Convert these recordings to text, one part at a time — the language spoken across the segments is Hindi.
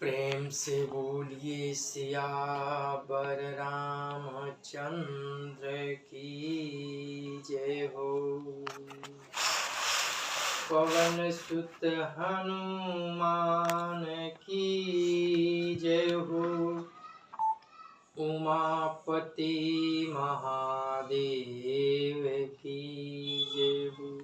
प्रेम से बोलिए सियावर रामचंद्र की जय हो। पवन सुत हनुमान की जय हो। उमापति महादेव की जय हो।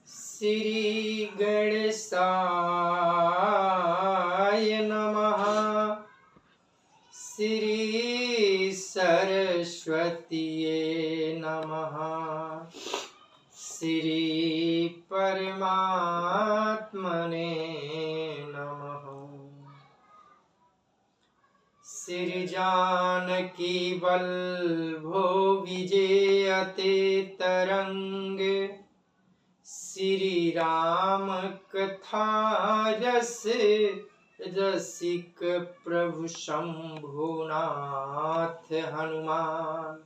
श्री गणेशाय नमः। श्री सरस्वतीये नमः। श्री परमात्मने नमः। श्री जानकी वल्लभो विजयते तरंग। श्री राम कथा रस रसिक प्रभु शंभुनाथ हनुमान।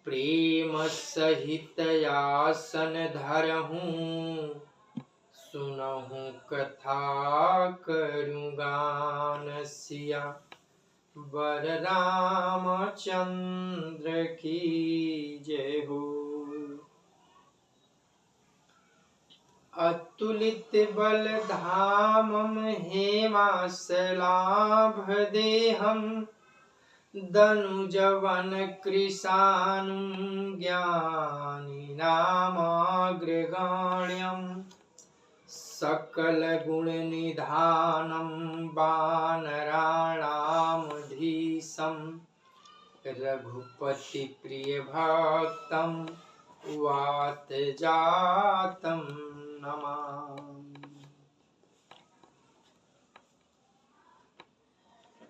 प्रेम सहित आसन धरहूँ सुनहूँ कथा करूँ गान। सिया वर रामचंद्र की जय हो। अतुलित बल धामम हेमासलाभदेहम। दनुजवन कृशानुं ज्ञानिनामाग्रगण्यं। सकल गुण निधानं वानराणामधीशं। रघुपति प्रिय भक्तं वातजातं नमामि।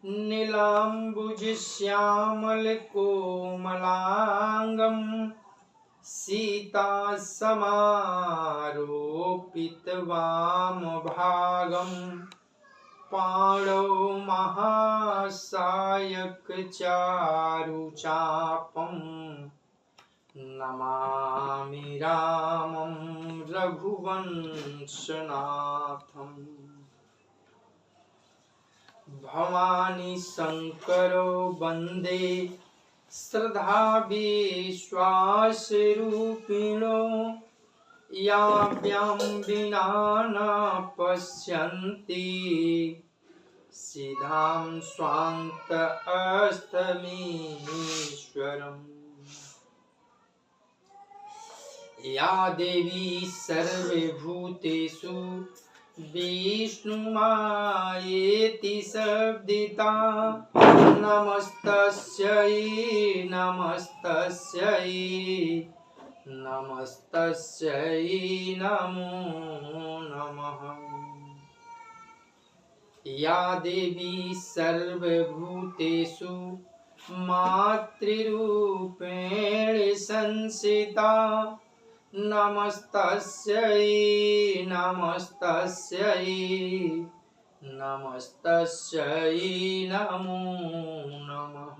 नीलाम्बुज श्यामल कोमलांगं। सीता समारोपित वामभागं। पाणौ महासायक चारुचापं। नमामि रामं रघुवंशनाथम्। भवानी शंकरो वंदे श्रद्धा विश्वास रूपिणो। याभ्यां विना न पश्यन्ति सिद्धां स्वान्त अस्तमीश्वरम्। या देवी सर्वभूतेषु विष्णुमायेति शब्दिता। नमस्तस्यै नमस्तस्यै नमस्तस्यै नमो नमः। या देवी सर्वभूतेषु मातृरूपेण संस्थिता। नमस्तस्यै नमस्तस्यै नमस्तस्यै नमो नमः।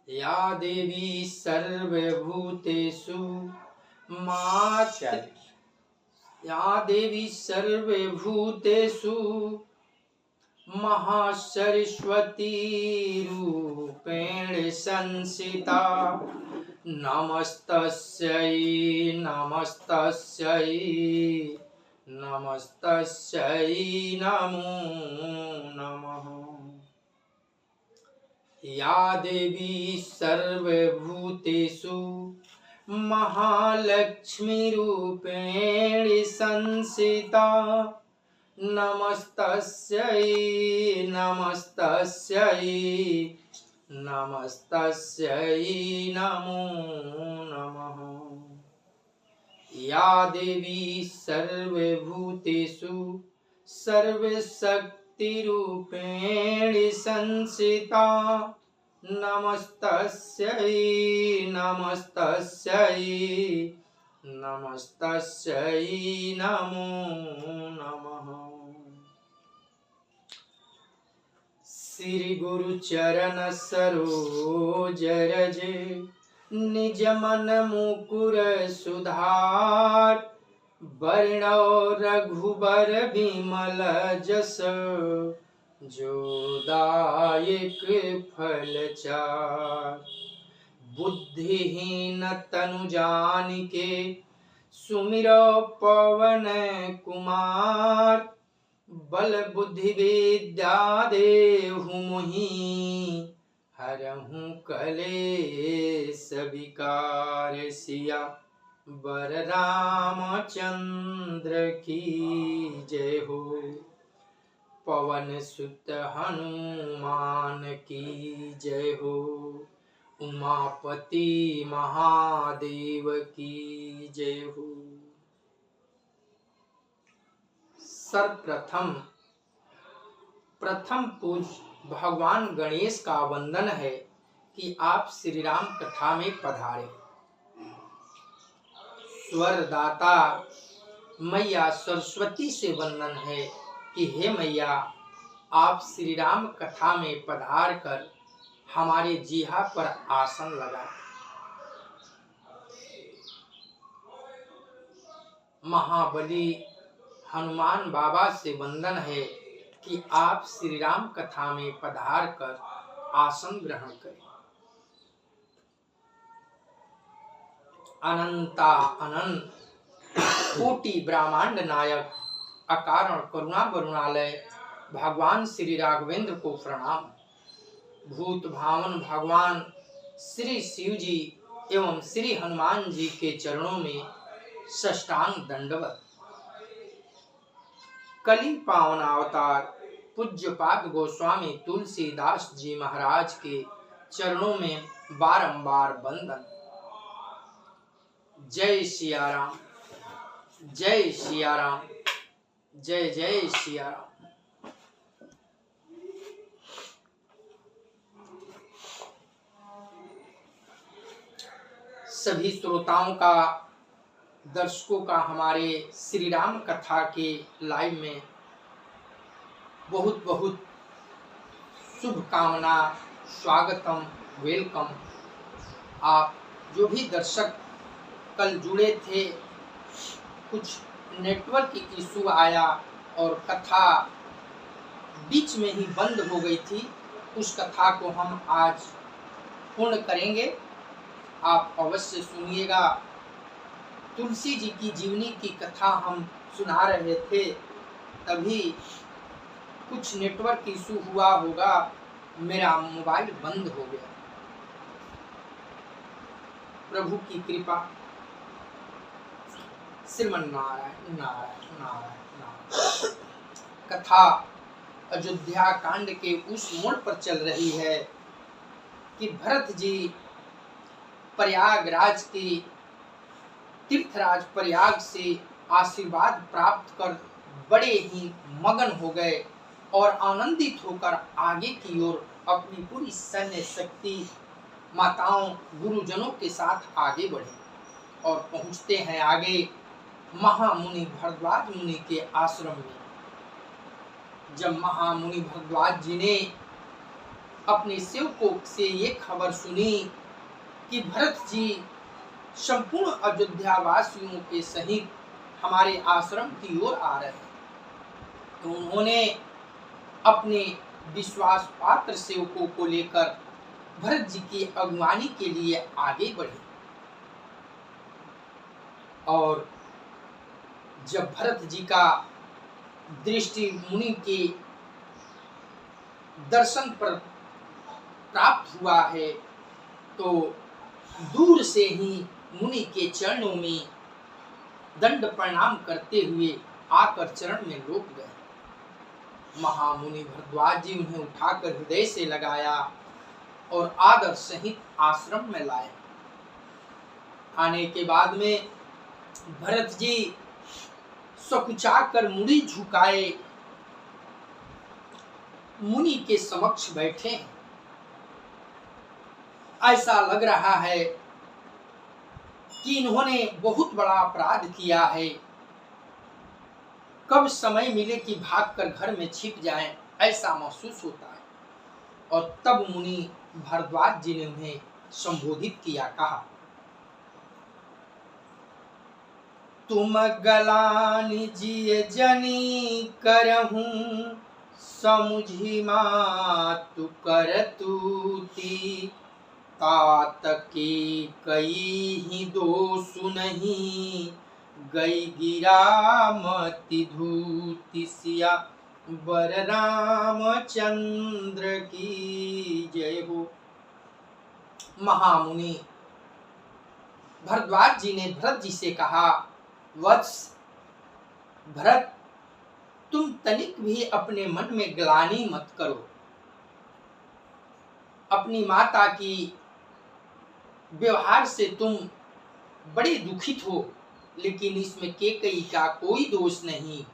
या देवी सर्वभूतेषु या देवी सर्वभूतेषु महासरस्वती रूपेण संस्थिता। नमस्तस्यै नमस्तस्यै नमस्तस्यै नमो नमः। या देवी सर्वभूतेषु महालक्ष्मी रूपेण संस्थिता। नमस्तस्यै नमस्तस्यै नमस्तस्यै नमो नमः। या देवी सर्वभूतेषु सर्वशक्तिरूपेण संस्थिता। नमस्तस्यै नमस्तस्यै नमस्तस्यै नमो नमः। श्री गुरु चरण सरोज रज। निज मन मुकुर सुधार। वर्णौ रघुबर विमल जस, जो दायक फल चार। बुद्धिहीन तनु जानिके, सुमिरो पवन कुमार। बल बुद्धि विद्या देहु मोहि, हरहु कलेस विकार। सिया वर रामचंद्र की जय हो, पवन सुत हनुमान की जय हो, उमापति महादेव की जय हो। सर्वप्रथम पूज भगवान गणेश का वंदन है कि आप श्री राम कथा में पधारे। स्वरदाता मैया सरस्वती से वंदन है कि हे मैया, आप श्री राम कथा में पधार कर हमारे जीहा पर आसन लगा। महाबली हनुमान बाबा से वंदन है कि आप श्री राम कथा में पधार कर आसन ग्रहण करें। अनंता अनंत कोटि ब्रह्मांड नायक अकारण करुणा वरुणालय भगवान श्री राघवेंद्र को प्रणाम। भूत भावन भगवान श्री शिव जी एवं श्री हनुमान जी के चरणों में साष्टांग दंडवत। कली पावन अवतार पूज्यपाद गोस्वामी तुलसीदास जी महाराज के चरणों में बारंबार वंदन। जय सिया राम, जय सिया राम, जय जय सिया राम। सभी श्रोताओं का, दर्शकों का हमारे श्री राम कथा के लाइव में बहुत बहुत शुभकामना, स्वागतम, वेलकम। आप जो भी दर्शक कल जुड़े थे, कुछ नेटवर्क इशू आया और कथा बीच में ही बंद हो गई थी। उस कथा को हम आज पूर्ण करेंगे, आप अवश्य सुनिएगा। तुलसी जी की जीवनी की कथा हम सुना रहे थे, तभी कुछ नेटवर्क इशू हुआ होगा, मेरा मोबाइल बंद हो गया। प्रभु की कृपा, श्रीमन नारायण नारायण नारायण नारायण। कथा अयोध्या कांड के उस मोड़ पर चल रही है कि भरत जी प्रयागराज के तीर्थराज प्रयाग से आशीर्वाद प्राप्त कर बड़े ही मगन हो गए और आनंदित होकर आगे की ओर अपनी पूरी सैन्य शक्ति माताओं गुरुजनों के साथ आगे बढ़े और पहुंचते हैं आगे महामुनि भरद्वाज मुनि के आश्रम में। जब महामुनि भरद्वाज जी ने अपने सेवकों से ये खबर सुनी कि भरत जी संपूर्ण अयोध्या वासियों के सहित हमारे आश्रम की ओर आ रहे हैं, तो उन्होंने अपने विश्वास पात्र सेवकों को लेकर भरत जी की अगुवानी के लिए आगे बढ़े। और जब भरत जी का दृष्टि मुनि के दर्शन पर प्राप्त हुआ है, तो दूर से ही मुनि के चरणों में दंड प्रणाम करते हुए आकर चरण में रोक गए। महामुनि भरद्वाज जी उन्हें उठाकर हृदय से लगाया और आदर सहित आश्रम में लाए। आने के बाद में भरत जी सकुचाकर मुड़ी झुकाए मुनि के समक्ष बैठे। ऐसा लग रहा है कि इन्होंने बहुत बड़ा अपराध किया है, कब समय मिले कि भागकर घर में छिप जाएं, ऐसा महसूस होता है। और तब मुनि भरद्वाज जी ने उन्हें संबोधित किया, कहा, तुम गलानि जिय जनी करहूँ, समुझी मातु करतूती। तात के कई ही दोषु नहीं, गई गिरा मति धूति सिया। बर रामचंद्र की जय हो। महामुनि भरद्वाज जी ने भरत जी से कहा, वत्स भरत, तुम तनिक भी अपने मन में ग्लानि मत करो। अपनी माता की व्यवहार से तुम बड़े दुखित हो, लेकिन इसमें केकई का कोई दोष नहीं।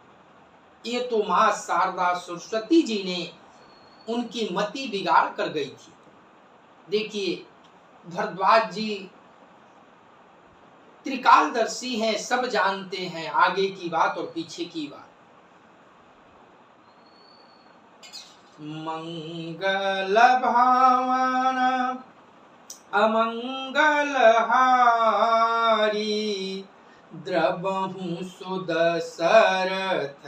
ये तो माँ शारदा सरस्वती जी ने उनकी मति बिगाड़ कर गई थी। देखिए, भरद्वाज जी त्रिकालदर्शी हैं, सब जानते हैं आगे की बात और पीछे की बात। मंगल भावन अमंगल हारी, द्रबहु सुदशरथ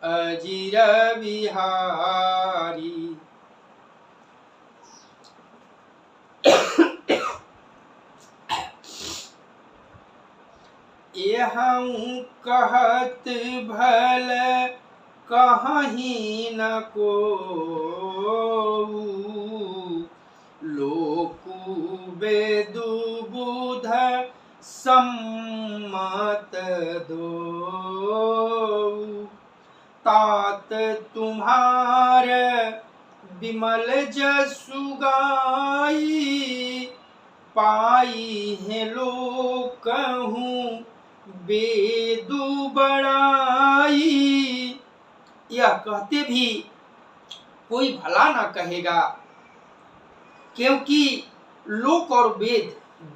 अजिर बिहारी। यहूँ कहत भल कहीं न को, लोकु वेदु बुध सम्मत दो। तात तुम्हार विमल जसु गाई, पाई है लोकहूँ वेदु बड़ाई। यह कहते भी कोई भला ना कहेगा, क्योंकि लोक और वेद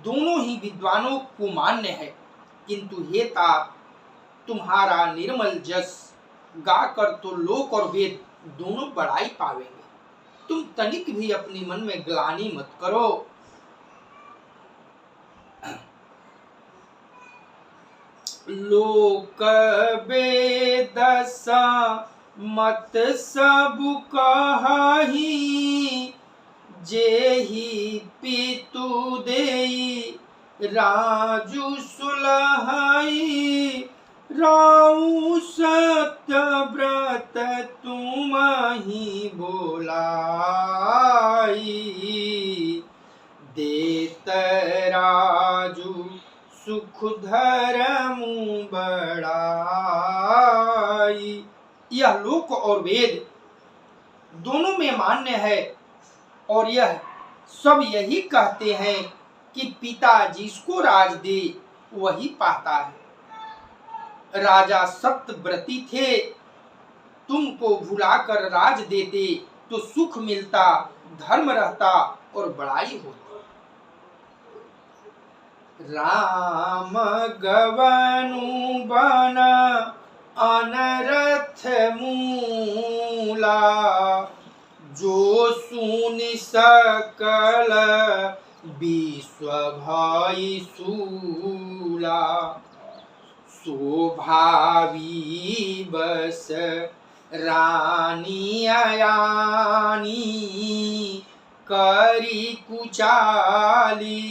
दोनों ही विद्वानों को मान्य है। किंतु हे तात, तुम्हारा निर्मल जस गाकर तो लोक और वेद दोनों बड़ाई पावेंगे। तुम तनिक भी अपने मन में ग्लानि मत करो। लोक वेद मत सब कहि, जेहि पितु देई राजु सुलहई। राउ सत्य व्रत तुमहि बोलाई, देत राजु सुख धर्मु बढ़ाई। यह लोक और वेद दोनों में मान्य है, और यह सब यही कहते हैं कि पिता जिसको राज दे वही पाता है। राजा सत्यव्रती थे, तुमको भुलाकर राज देते तो सुख मिलता, धर्म रहता और बड़ाई होती। राम गवनु बन अनरथ मूला, जो सुनि सकल विश्व भई सूला। शोभावी बस रानी आयानी, करी कुचाली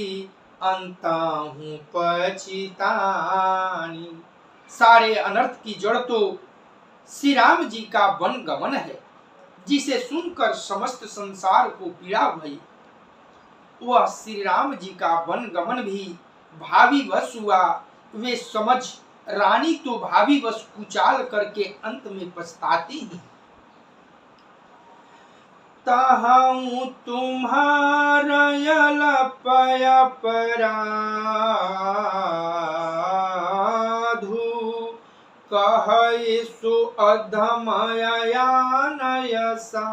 अंताहूँ पछितानी। सारे अनर्थ की जड़ तो श्री राम जी का वन गमन है, जिसे सुनकर समस्त संसार को पीड़ा भई। वह श्री राम जी का वन गमन भी भावी वश हुआ। वे समझ रानी तो भावी वश कुचाल करके अंत में पछताती ही। तहु तुम्हारा पय पराधु, कहे सो अधमया नय साधु।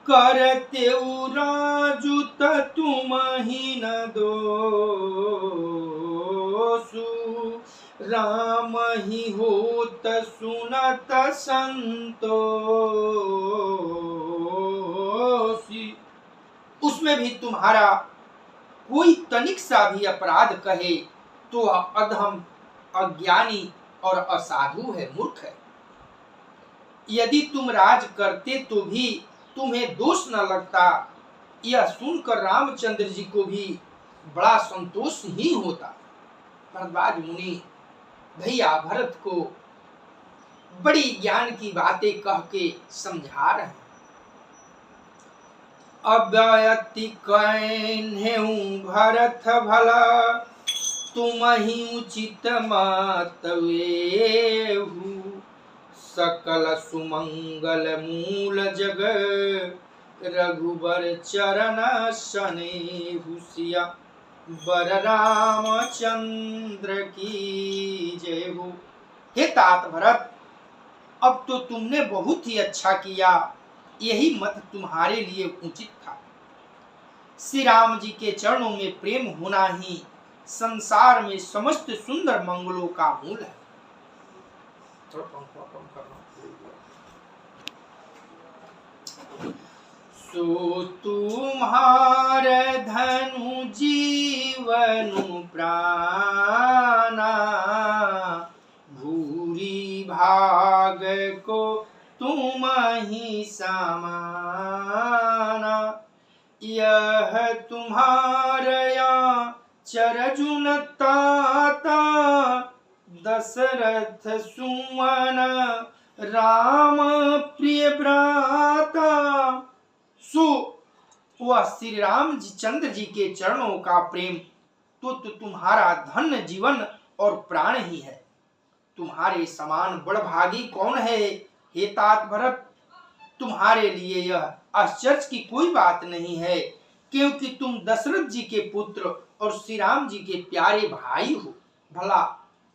करते राजु तुमहि न दोषु, राम ही होत सुनत संतोषी। उसमें भी तुम्हारा कोई तनिक सा भी अपराध कहे तो वह अधम, अज्ञानी और असाधु है, मूर्ख है। यदि तुम राज करते तो भी तुम्हें दोष न लगता। यह सुनकर रामचंद्र जी को भी बड़ा संतोष ही होता। भरद्वाज मुनि भैया भरत को बड़ी ज्ञान की बातें कह के समझा रहे हैं। अव्यति कहूं भरत भला, तुम ही उचित मत वेहु। सकल सुमंगल मूल जग, रघुबर चरण सनेहु सिया। बर रामचंद्र की जय हो। हे तात भरत, अब तो तुमने बहुत ही अच्छा किया, यही मत तुम्हारे लिए उचित था। श्री राम जी के चरणों में प्रेम होना ही संसार में समस्त सुंदर मंगलों का मूल है। सो तुम्हार धनु जीवनु प्राणा, भूरी भाग को तुम ही समाना। यह तुम्हारया चरजुन ताता, दशरथ सुमन राम प्रिय भ्राता। सो वह श्री राम जी चंद्र जी के चरणों का प्रेम तो तुम्हारा धन, जीवन और प्राण ही है। तुम्हारे समान बड़भागी कौन है हे तात भरत। तुम्हारे लिए यह आश्चर्य की कोई बात नहीं है, क्योंकि तुम दशरथ जी के पुत्र और श्री राम जी के प्यारे भाई हो। भला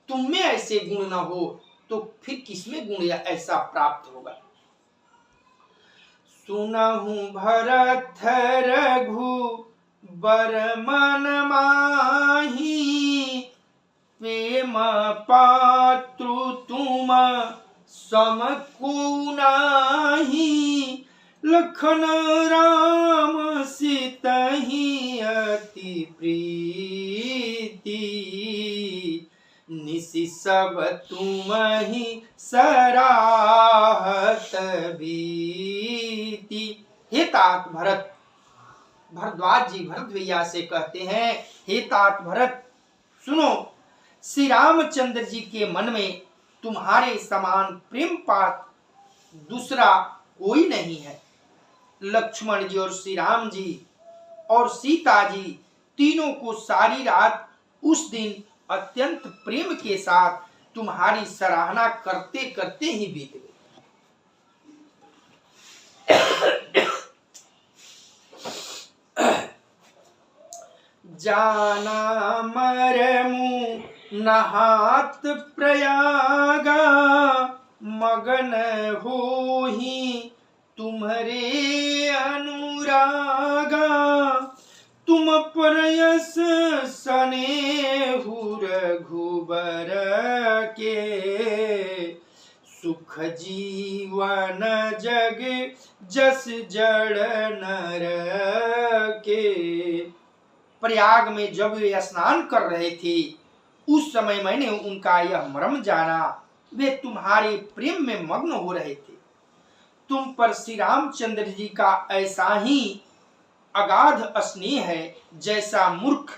तुम में ऐसे गुण न हो तो फिर किसमें गुण ऐसा प्राप्त होगा। सुनहु भरत रघु बर मन माही, प्रेम पात्रु तुम सम को नाही। लखन राम सीतहि अति प्रीति, निसि सब तुम ही सराहत बीती। हे तात भरत, भरद्वाज जी भरत भैया से कहते हैं, हे तात भरत सुनो, श्री रामचंद्र जी के मन में तुम्हारे समान प्रेम पात दूसरा कोई नहीं है। लक्ष्मण जी और श्री राम जी और सीता जी तीनों को सारी रात उस दिन अत्यंत प्रेम के साथ तुम्हारी सराहना करते करते ही बीत गई। जाना मरमु नहात प्रयागा, मगन होहि तुम्हारे अनुरागा। तुम परयस सनेहु रघुबर के, सुख जीवन जग जस जड़ नर के। प्रयाग में जब वे स्नान कर रहे थे उस समय मैंने उनका यह मर्म जाना। वे तुम्हारे प्रेम में मग्न हो रहे थे। तुम पर श्री रामचंद्र जी का ऐसा ही अगाध स्नेह है जैसा मूर्ख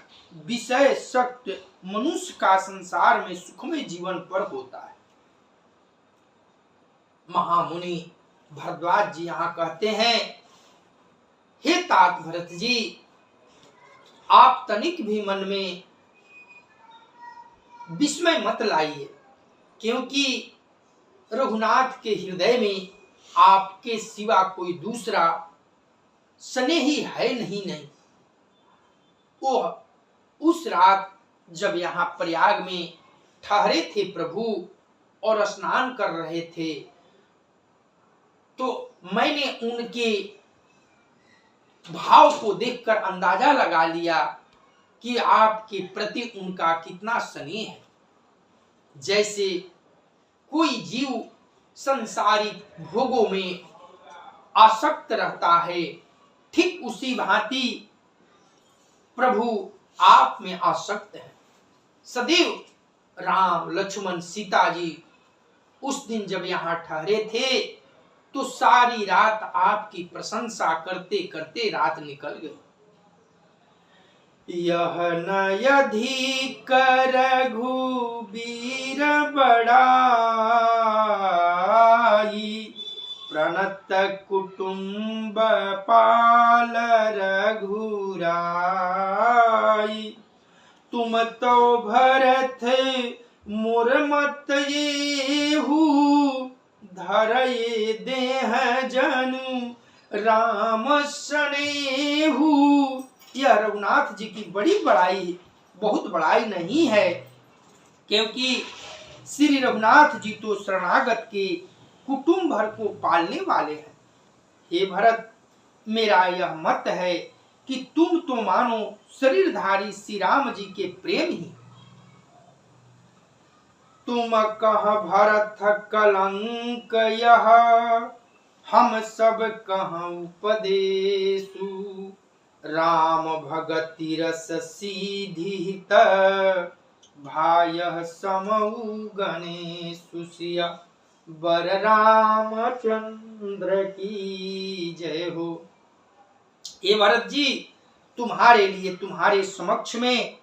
विषय शक्त मनुष्य का संसार में सुखमय जीवन पर होता है। महामुनि भरद्वाज जी यहाँ कहते हैं, हे तात भरत जी, आप तनिक भी मन में विस्मय मत लाइए, क्योंकि रघुनाथ के हृदय में आपके सिवा कोई दूसरा स्नेही है नहीं। वो उस रात जब यहाँ प्रयाग में ठहरे थे प्रभु और स्नान कर रहे थे, तो मैंने उनके भाव को देखकर अंदाजा लगा लिया कि आपके प्रति उनका कितना स्नेह है। जैसे कोई जीव संसारिक भोगों में आसक्त रहता है, ठीक उसी भांति प्रभु आप में आसक्त है। सदैव राम लक्ष्मण सीता जी उस दिन जब यहाँ ठहरे थे तो सारी रात आपकी प्रशंसा करते करते रात निकल गई। यह नयधिक रघुबीर बड़ाई, प्रणत कुटुंब पाल रघुराई। तुम तो भरत मोर मत येहू, धरये देह जनु राम सनेहू। यह रघुनाथ जी की बड़ी बड़ाई, बहुत बड़ाई नहीं है, क्योंकि श्री रघुनाथ जी तो शरणागत के कुटुंब भर को पालने वाले हैं। हे भरत, मेरा यह मत है कि तुम तो मानो शरीरधारी श्री राम जी के प्रेम ही। तुम कह भरत कलंक यह, हम सब कह उपदेशु। राम भगति रस सीधित, भायः समऊ गणेशु सिया। बर रामचंद्र की जय हो। ये भरत जी, तुम्हारे लिए तुम्हारे समक्ष में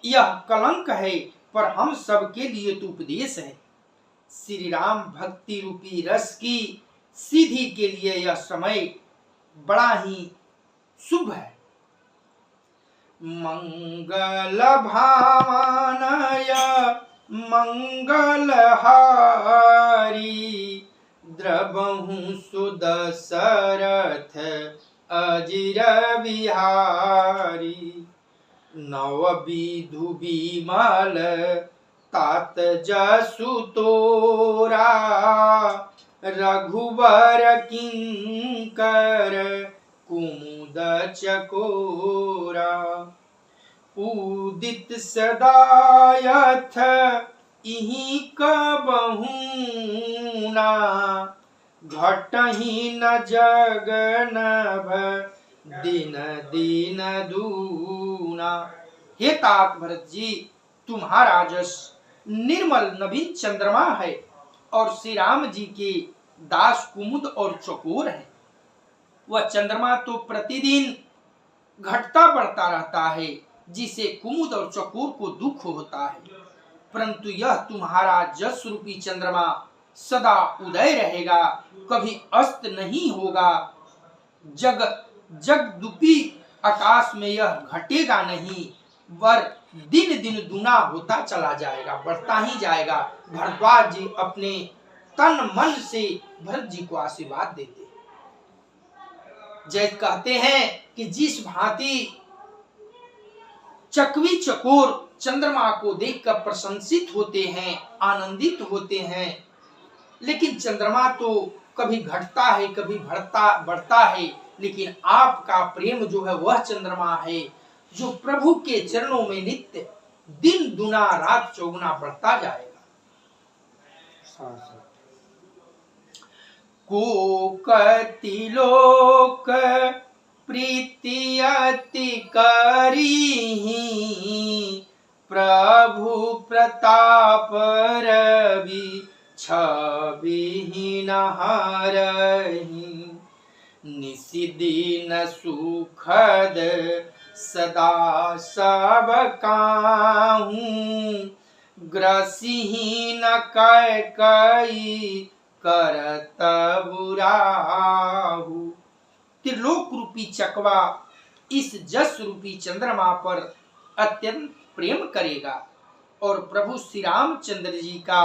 यह कलंक है, पर हम सब के लिए तो उपदेश है। श्री राम भक्ति रूपी रस की सीधी के लिए यह समय बड़ा ही शुभ है। मंगल भावनय मंगल हारी, द्रवहु सुदशरथ अजिर बिहारी। नव विधु विमल तात जसु तोरा, रघुबर किंकर कुमुद चकोरा। उदित सदायथ इहि कबहू ना, घटहि न जगनभ दिन दिन दूना। हे तात भरत जी, तुम्हारा जस निर्मल नवीन चंद्रमा है और श्री राम जी के दास कुमुद और चकोर है। वह चंद्रमा तो प्रतिदिन घटता बढ़ता रहता है, जिसे कुमुद और चकोर को दुख होता है, परंतु यह तुम्हारा जस रूपी चंद्रमा सदा उदय रहेगा, कभी अस्त नहीं होगा। जगदुपी आकाश में यह घटेगा नहीं, वर दिन दिन दुना होता चला जाएगा, बढ़ता ही जाएगा। भरद्वाज जी अपने तन मन से भरत जी को आशीर्वाद देते हैं। जय कहते हैं कि जिस भांति चकवी चकोर चंद्रमा को देखकर प्रशंसित होते हैं, आनंदित होते हैं, लेकिन चंद्रमा तो कभी घटता है कभी बढ़ता है, लेकिन आपका प्रेम जो है वह चंद्रमा है जो प्रभु के चरणों में नित्य दिन दुना रात चौगुना बढ़ता जाएगा। कोकति लोक प्रीति अति करीहि, प्रभु प्रताप रवि छविहि न हरहि। निशिदिन सुखद सदा सब काहू, ग्रसिहि न कैकयी करत बुराहु। त्रिलोक रूपी चकवा इस जस रूपी चंद्रमा पर अत्यंत प्रेम करेगा और प्रभु श्री रामचंद्र जी का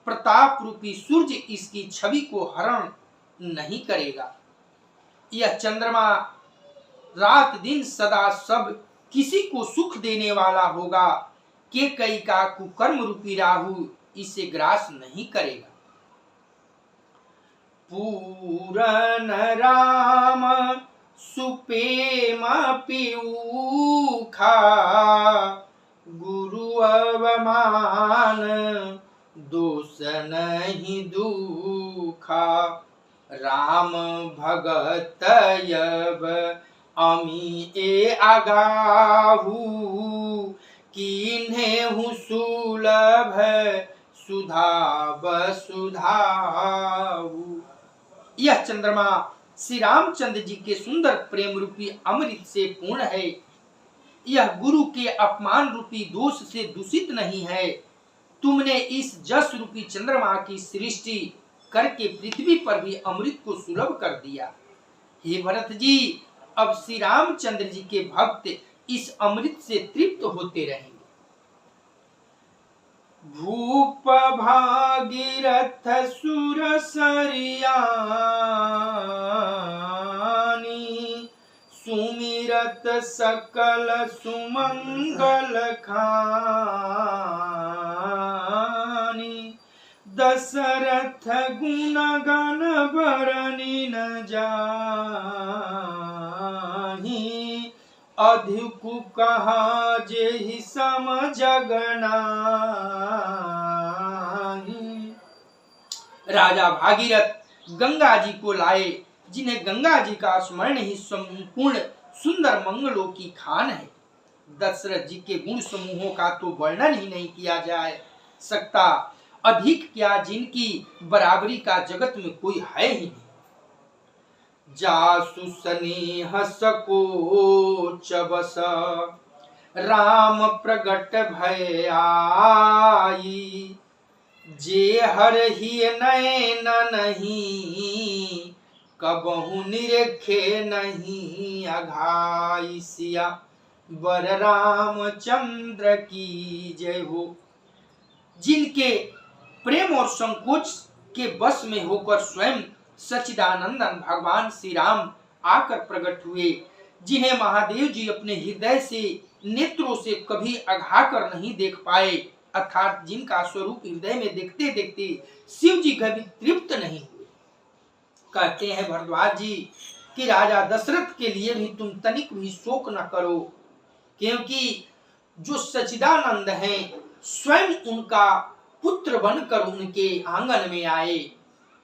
प्रताप रूपी सूर्य इसकी छवि को हरण नहीं करेगा। यह चंद्रमा रात दिन सदा सब किसी को सुख देने वाला होगा। केकई का कुकर्म रूपी राहु इसे ग्रास नहीं करेगा। पूरन राम सुपेम पीऊखा, गुरु अवमान दोष नहीं दुखा। राम भगत यब अमी ए आगाहू कीन्हे हूँ सुलभ सुधा वसुधाहू। यह चंद्रमा श्री रामचंद्र जी के सुंदर प्रेम रूपी अमृत से पूर्ण है। यह गुरु के अपमान रूपी दोष से दूषित नहीं है। तुमने इस जस रूपी चंद्रमा की सृष्टि करके पृथ्वी पर भी अमृत को सुलभ कर दिया। हे भरत जी, अब श्री रामचंद्र जी के भक्त इस अमृत से तृप्त होते रहेंगे। भूप भागीरथ सुर सरियानी सुमिरत सकल सुमंगल खानी। दशरथ गुण गण बरनी न जाही अधिक कहा जेहि सम जगनाही। राजा भागीरथ गंगा जी को लाए, जिन्हें गंगा जी का स्मरण ही संपूर्ण सुंदर मंगलों की खान है। दशरथ जी के गुण समूहों का तो वर्णन ही नहीं किया जा सकता, अधिक क्या जिनकी बराबरी का जगत में कोई है ही नहीं। जासु स्नेह सकोच बस राम प्रगट भय आई। जे हर ही नैन नहीं कबहु निरखे नहीं अघाई। सिया बर रामचंद्र की जय हो। जिनके प्रेम और संकोच के बस में होकर स्वयं सच्चिदानंदन भगवान श्री राम आकर प्रकट हुए, जिन्हें महादेव जी अपने हृदय से नेत्रों से कभी अघाकर नहीं देख पाए, अर्थात जिनका स्वरूप हृदय में देखते देखते शिव जी कभी तृप्त नहीं हुए। कहते हैं भरद्वाज जी कि राजा दशरथ के लिए भी तुम तनिक भी शोक न करो, क्योंकि जो सच्चिदानंद हैं स्वयं उनका पुत्र बनकर उनके आंगन में आए।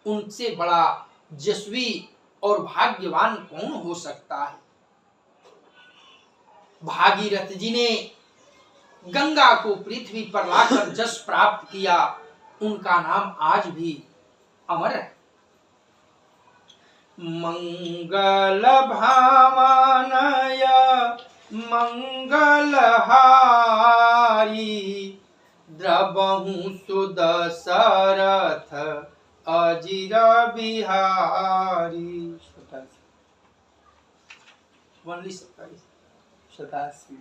उनसे बड़ा यशस्वी और भाग्यवान कौन हो सकता है। भागीरथ जी ने गंगा को पृथ्वी पर लाकर जस प्राप्त किया, उनका नाम आज भी अमर है। मंगल भावनय मंगलहारी द्रवहु सुदशरथ अजिर बिहारी। 87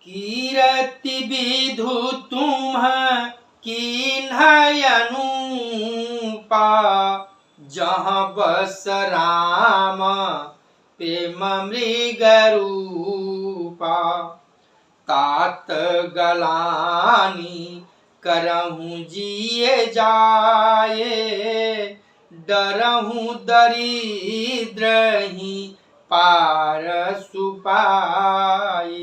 कीरति विधु तुम कीन्हयनुपा जहाँ बस राम प्रेम मृग रूपा। तात गलानी करहूं जिए जाए डरहूं दरिद्र ही पार सुपाए।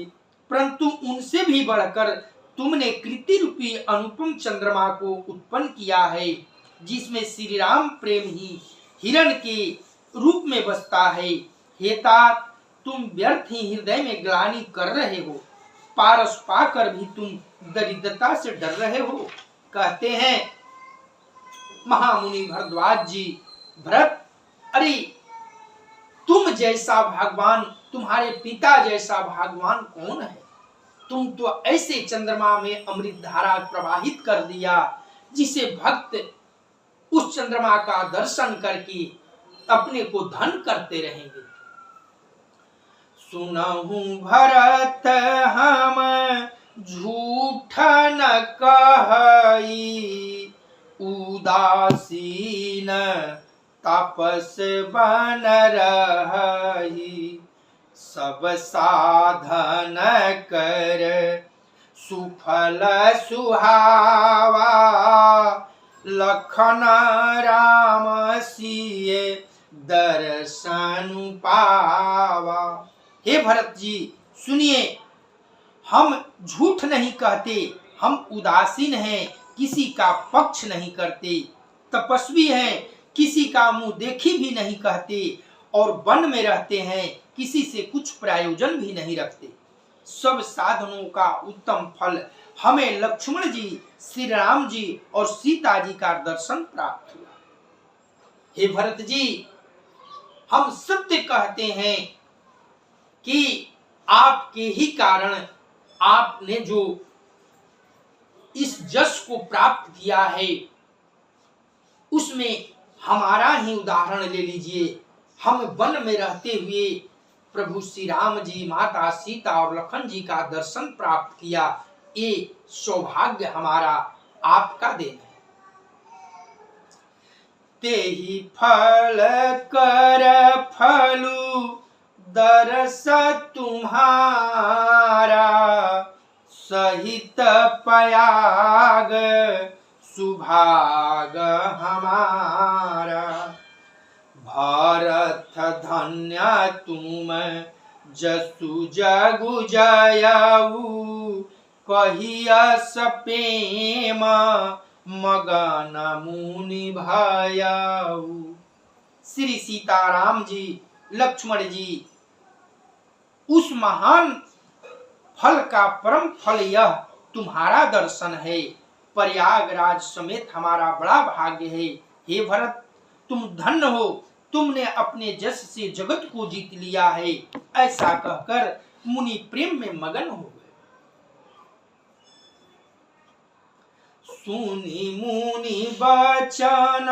परंतु उनसे भी बढ़कर तुमने कृति रूपी अनुपम चंद्रमा को उत्पन्न किया है, जिसमें श्री राम प्रेम ही हिरण के रूप में बसता है। हे तात, तुम व्यर्थ ही हृदय में ग्लानि कर रहे हो, पारस पाकर भी तुम दरिद्रता से डर रहे हो। कहते हैं महामुनि भरद्वाज जी, भरत, अरे तुम जैसा भगवान, तुम्हारे पिता जैसा भगवान कौन है। तुम तो ऐसे चंद्रमा में अमृत धारा प्रवाहित कर दिया, जिसे भक्त उस चंद्रमा का दर्शन करके अपने को धन करते रहेंगे। सुनहु भरत हम झूठ न कहई उदासीन तपस बन रही। सब साधन कर सुफल सुहावा लखन राम सिए दर्शन पावा। हे भरत जी सुनिए, हम झूठ नहीं कहते, हम उदासीन हैं, किसी का पक्ष नहीं करते, तपस्वी हैं, किसी का मुंह देखी भी नहीं कहते, और वन में रहते हैं, किसी से कुछ प्रयोजन भी नहीं रखते। सब साधनों का उत्तम फल हमें लक्ष्मण जी, श्री राम जी और सीता जी का दर्शन प्राप्त हुआ। हे भरत जी, हम सत्य कहते हैं कि आपके ही कारण आपने जो इस यश को प्राप्त किया है, उसमें हमारा ही उदाहरण ले लीजिए। हम वन में रहते हुए प्रभु श्री राम जी, माता सीता और लखन जी का दर्शन प्राप्त किया। ये सौभाग्य हमारा आपका देन है। तेहि फल कर फलु दरस तुम्हारा, सहित पयाग सुभाग हमारा। भारत धन्य तुम जसु जगु जयऊ, कहियस प्रेम मगन मुनि भयऊ। श्री सीताराम जी, लक्ष्मण जी, उस महान फल का परम फल यह तुम्हारा दर्शन है। प्रयागराज समेत हमारा बड़ा भाग्य है। हे भरत, तुम धन्य हो, तुमने अपने जस से जगत को जीत लिया है। ऐसा कहकर मुनि प्रेम में मगन हो गए। सुनी मुनि बचन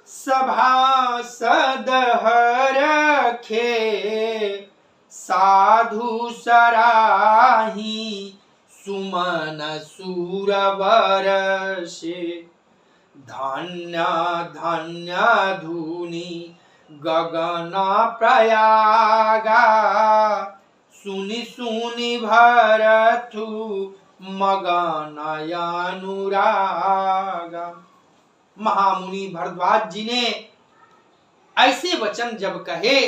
सभासद हरखे, साधु सराही सुमन सुरवर से। धन्य धन्य धुनि गगन प्रयागा, सुनि सुनि भरथु मगन अनुरागा। महामुनि भरद्वाज जी ने ऐसे वचन जब कहे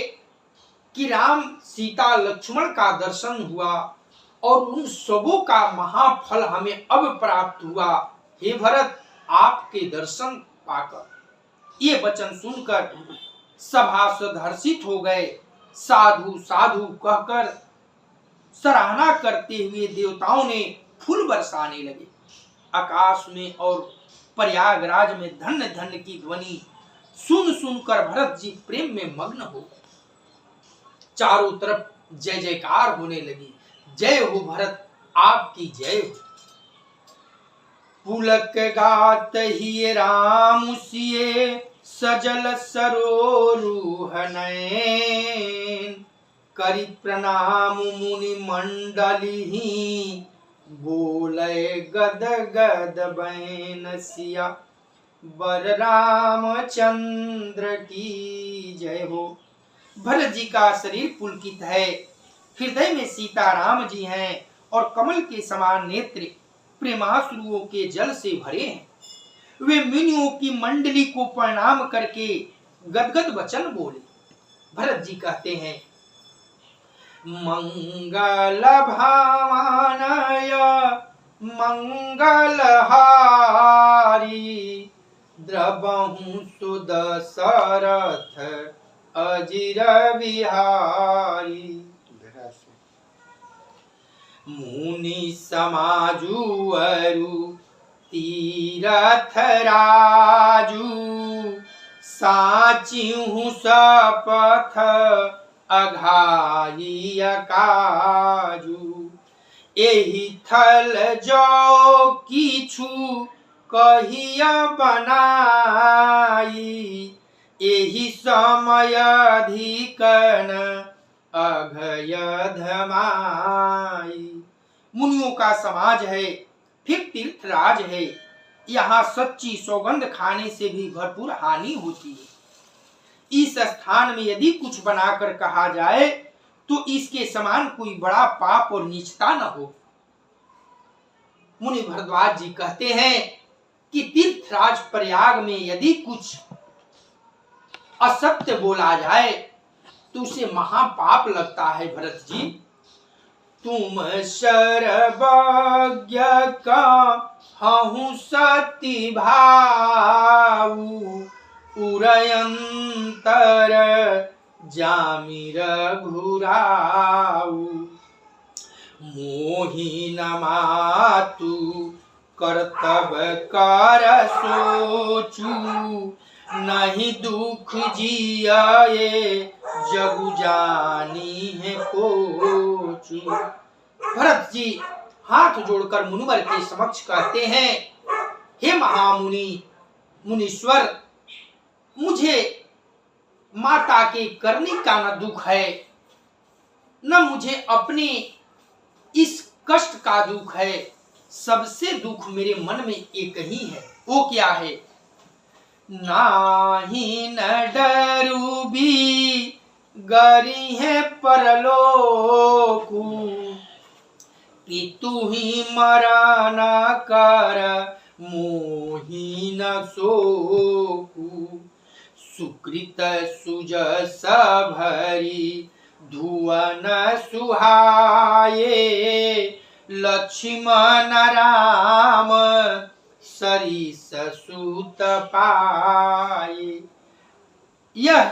कि राम सीता लक्ष्मण का दर्शन हुआ और उन सबों का महाफल हमें अब प्राप्त हुआ। हे भरत, आपके दर्शन पाकर, ये वचन सुनकर सभासद हर्षित हो गए। साधु साधु कहकर सराहना करते हुए देवताओं ने फूल बरसाने लगे। आकाश में और प्रयागराज में धन्य धन्य की ध्वनि सुन सुनकर भरत जी प्रेम में मग्न हो गए। चारों तरफ जय जयकार होने लगी। जय हो भरत, आपकी जय हो। पुलक गात ही राम सिए, सजल सरोरुह नयन। करि प्रणाम मुनि मंडली, बोले गद गद बैन सिया। बर रामचंद्र की जय हो। भरत जी का शरीर पुलकित है, हृदय में सीताराम जी हैं और कमल के समान नेत्र प्रेमाश्रुओं के जल से भरे हैं। वे मुनियों की मंडली को प्रणाम करके गदगद वचन बोले। भरत जी कहते हैं, मंगल भावनय मंगलहारी, द्रवहु सुदशरथ अजिर बिहारी। मुनि समाजु अरु तीरथ राजू, साचिहु सपथ अघाई काजू। एहि थल जो किछु कहिया बनाई, एहि समय अधिकन अघय धमाई। मुनियों का समाज है, फिर तीर्थराज है। यहाँ सच्ची सौगंध खाने से भी भरपूर हानि होती है। इस स्थान में यदि कुछ बनाकर कहा जाए तो इसके समान कोई बड़ा पाप और नीचता न हो। मुनि भरद्वाज जी कहते हैं कि तीर्थराज प्रयाग में यदि कुछ असत्य बोला जाए तो उसे महापाप लगता है। भरत जी, तुम सर्वज्ञ कहूँ सती भाऊ, उरयंतर जामि रघुराऊ। मोहि न मातु कर्तव कर सोचू, नहीं दुख जियाए जगु जानी है कोचू। भरत जी हाथ जोड़कर मुनिवर के समक्ष कहते हैं, हे महामुनि मुनीश्वर, मुझे माता के करने का न दुख है, न मुझे अपने इस कष्ट का दुख है। सबसे दुख मेरे मन में एक ही है। वो क्या है? नाही न डरू भी गरी है परलोकू, कि तू ही मरा न कर मोहि न सोकू। सुकृत सुजस भरी धुवन सुहाये, लक्ष्मण राम सरिस सूत पाए। यह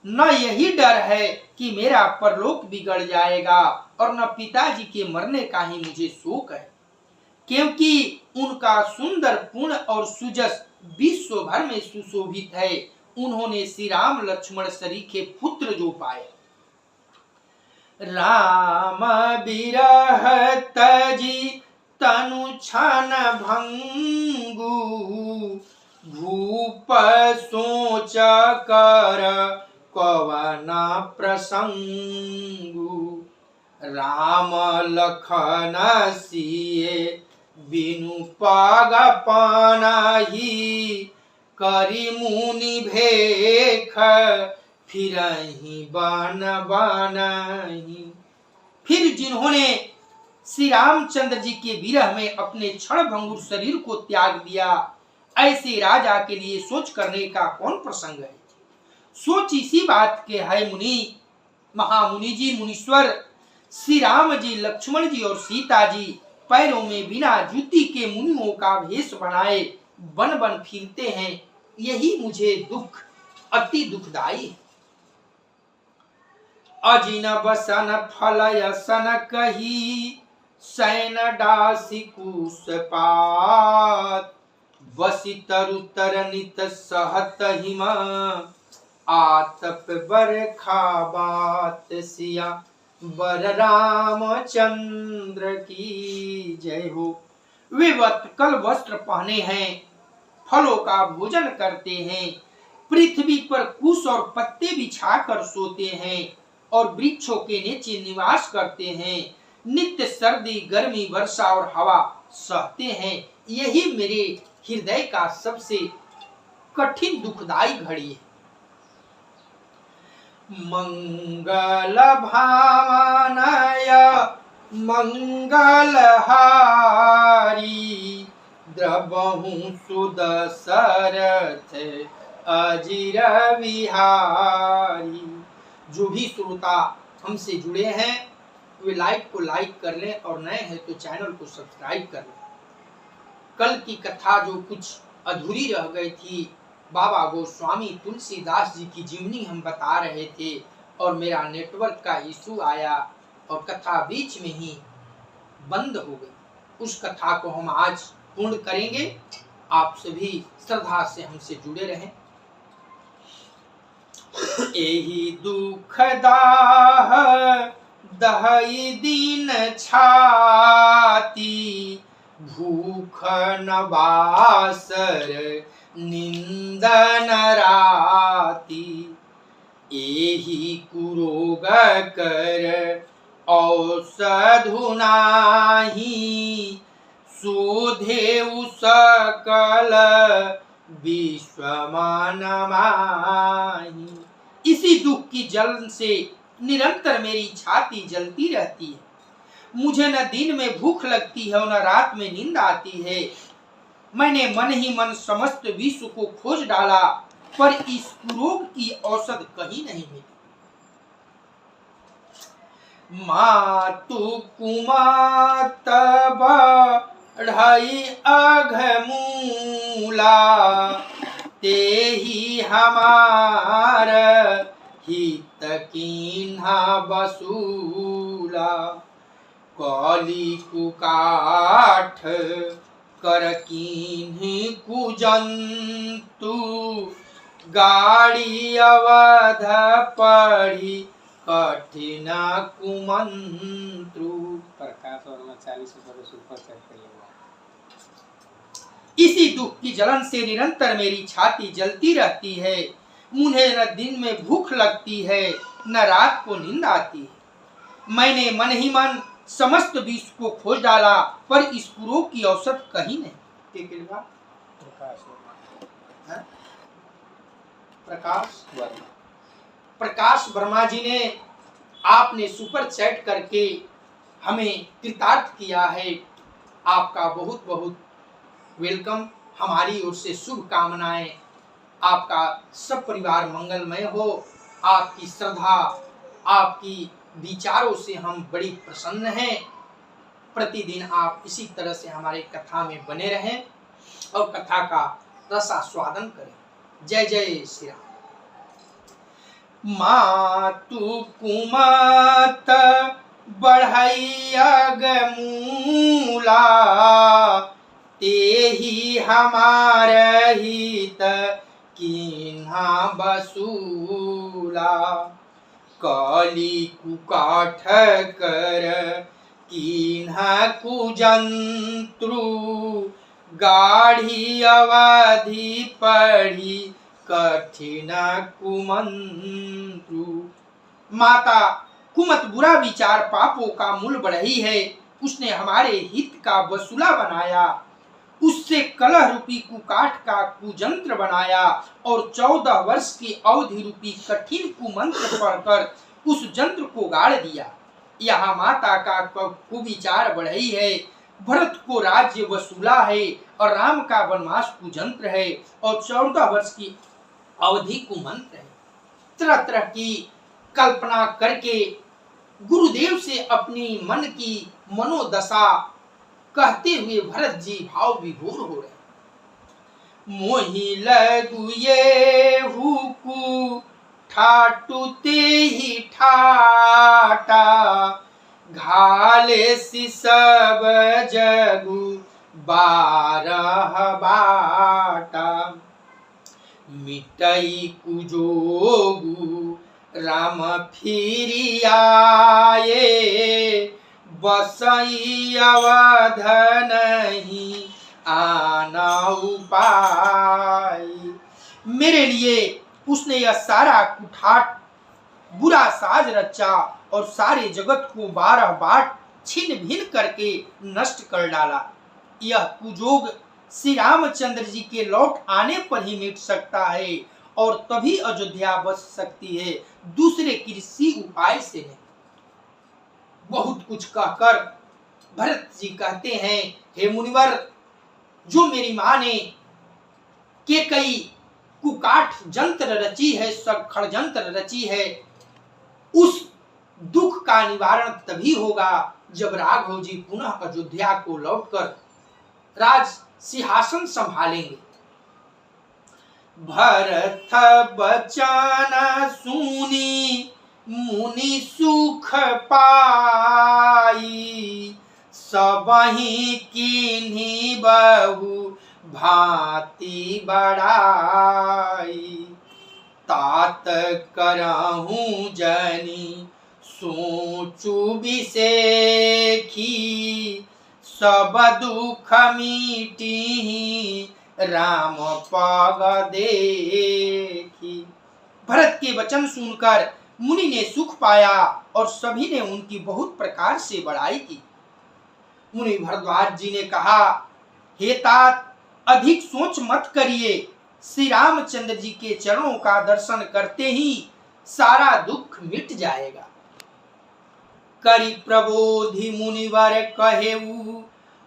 न यही डर है कि मेरा परलोक बिगड़ जाएगा और न पिताजी के मरने का ही मुझे शोक है, क्योंकि उनका सुंदर पूर्ण और सुजस विश्व भर में सुशोभित है। उन्होंने श्री राम लक्ष्मण सरीखे पुत्र जो पाए। राम बिरह तजी तनु छन भंगु, भूप सोच कर कवना प्रसंगु। राम लखन सिए बिनु पाग पानाही, करी मुनि भेख फिरहि बन बनहि। फिर जिन्होंने श्री रामचंद्र जी के विरह में अपने क्षण भंगुर शरीर को त्याग दिया, ऐसे राजा के लिए सोच करने का कौन प्रसंग है? सोच इसी बात के है मुनि, महामुनि जी, मुनीश्वर। श्री राम जी, लक्ष्मण जी और सीता जी पैरों में बिना जूती के मुनियों का भेष बनाए बन बन फिरते हैं। यही मुझे दुख अति दुखदाई है। अजिन बसन फलयसन कही, सैन डासी कुश पात। बसी तरु तरनित सहत हिम, आतप बरखा बात। सिया बर रामचंद्र की जय हो। वे वत्कल वस्त्र पहने हैं, फलों का भोजन करते हैं, पृथ्वी पर कुश और पत्ते बिछाकर सोते हैं और वृक्षों के नीचे निवास करते हैं। नित्य सर्दी गर्मी वर्षा और हवा सहते हैं। यही मेरे हृदय का सबसे कठिन दुखदाई घड़ी है। मंगल भावनय मंगलहारी, द्रबहु सुदशरथ अजिर विहारी। जो भी श्रोता हमसे जुड़े हैं वे लाइक को लाइक कर लें और नए हैं तो चैनल को सब्सक्राइब कर लें। कल की कथा जो कुछ अधूरी रह गई थी, बाबा गोस्वामी तुलसीदास जी की जीवनी हम बता रहे थे और मेरा नेटवर्क का इशू आया और कथा बीच में ही बंद हो गई। उस कथा को हम आज पूर्ण करेंगे। आप सभी श्रद्धा से हमसे जुड़े रहें। एही दुख दाह दहई दिन छाती, भूख न बासर निंदन राती। एही कुरोग कर औषधु नाही, सुधेउ सकल विश्व मन माही। इसी दुख की जलन से निरंतर मेरी छाती जलती रहती है। मुझे न दिन में भूख लगती है और न रात में नींद आती है। मैंने मन ही मन समस्त विश्व को खोज डाला, पर इस कुरोग की औषध कहीं नहीं मिली। मातु कुमात बढ़ई अघमूला, तेहि हमार हित कीन्हा बसूला, कली कुकाठ कर कीन्ही कुजंतु, गाड़ी अवध पढ़ी कठिन कुमंत्रु। प्रकाश और 40 ऊपर चढ़ करिएगा। इसी दुख की जलन से निरंतर मेरी छाती जलती रहती है। मुझे न दिन में भूख लगती है, न रात को नींद आती है। मैंने मन ही मन समस्त विश्व को खोज डाला, पर इस कुरोग की औसत कहीं नहीं। प्रकाश वर्मा जी ने आपने सुपर चैट करके हमें कृतार्थ किया है। आपका बहुत बहुत वेलकम। हमारी ओर से शुभकामनाएं। आपका सब परिवार मंगलमय हो। आपकी श्रद्धा, आपकी विचारों से हम बड़ी प्रसन्न हैं। प्रतिदिन आप इसी तरह से हमारे कथा में बने रहें और कथा का रसास्वादन करें। जय जय श्री राम। मातु कुमत बढ़ैया गमूला, तेहि हमार हित कीन्हा बसूला, कली कुकाठ कर कीन्हा कुजंत्रु, गाढ़ी अवधि पढ़ी कठिन कुमंत्रु। माता कुमत बुरा विचार पापों का मूल बढ़ई है। उसने हमारे हित का वसूला बनाया, उससे कलह रूपी कुकाठ का कुजंत्र बनाया और 14 वर्ष की अवधि रूपी कठिन कुमंत्र पढ़कर उस जंत्र को गाड़ दिया। यहाँ माता का कुविचार बढ़ई है। भरत को राज्य वसूला है और राम का वनवास कुजंत्र है और 14 वर्ष की अवधि कुमंत्र है। तरह तरह की कल्पना करके गुरुदेव से अपनी मन की मनोदशा कहते हुए भरत जी भाव विभोर हो रहे। मोहि लगुये हुकु ठाटुते ही ठाटा, घाले सी सब जगु 12 बाटा, मिटई कुजोगु राम फिरि आए, बसई अवध नहीं आना उपाय। मेरे लिए उसने यह सारा कुठाट बुरा साज रचा और सारे जगत को 12 बाट छिन्न भिन्न करके नष्ट कर डाला। यह कुजोग श्री रामचंद्र जी के लौट आने पर ही मिट सकता है और तभी अयोध्या बच सकती है, दूसरे किसी उपाय से नहीं। बहुत कुछ कहकर भरत जी कहते हैं, हे मुनिवर, जो मेरी माँ ने के कई कुकाठ जंत्र रची है, सब खड़जंत्र रची है, उस दुख का निवारण तभी होगा जब राघव जी पुनः अयोध्या को लौटकर राज सिंहासन संभालेंगे। भरत बचन सुनी मुनि सुख पाई, सबहि कीन्ही बहु भांति बढ़ाई, तात करहूं जनि सोचु बिसेखी, सब दुख मिटिहि राम पग देखी। भरत के वचन सुनकर मुनि ने सुख पाया और सभी ने उनकी बहुत प्रकार से बड़ाई की। मुनि भरद्वाज जी ने कहा, हे तात, अधिक सोच मत करिए, श्री रामचंद्र जी के चरणों का दर्शन करते ही सारा दुख मिट जाएगा। करि प्रबोधि मुनिवर कहेऊ,